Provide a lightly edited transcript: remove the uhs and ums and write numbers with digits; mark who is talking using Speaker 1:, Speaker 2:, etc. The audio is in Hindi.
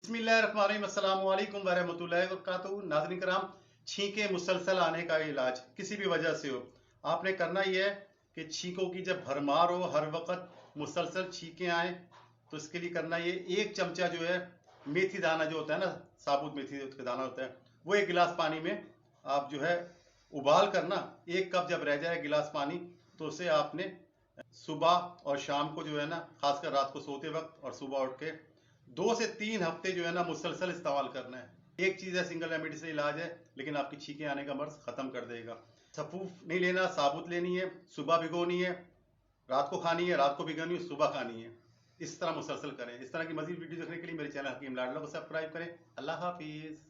Speaker 1: बिस्मिल्लाहिर्रहमानिर्रहीम, अस्सलाम वालेकुम वरहमतुल्लाहि वबरकातुहू। नाज़रीन कराम, छींके मुसलसल आने का इलाज किसी भी वजह से हो, आपने करना यह है कि छींकों की जब भरमार हो, हर वक्त मुसलसल छींके आए, तो इसके लिए करना ये, एक चमचा जो है मेथी दाना जो होता है ना, साबुत मेथी का दाना होता है, वो एक गिलास पानी में आप जो है उबाल करना, एक कप जब रह जाए गिलास पानी, तो उसे आपने सुबह और शाम को जो है ना, खासकर रात को सोते वक्त और सुबह उठ के 2 से 3 हफ्ते जो है ना मुसलसल इस्तेमाल करना है। एक चीज है, सिंगल रेमेडी से इलाज है, लेकिन आपकी छींके आने का मर्ज खत्म कर देगा। सफूफ नहीं लेना, साबुत लेनी है, सुबह भिगोनी है, रात को खानी है, रात को भिगोनी है, सुबह खानी है। इस तरह मुसलसल करें। इस तरह की मजीद वीडियो देखने के लिए मेरे चैनल हकीम लाडला को सब्सक्राइब करें। अल्लाह हाफिज।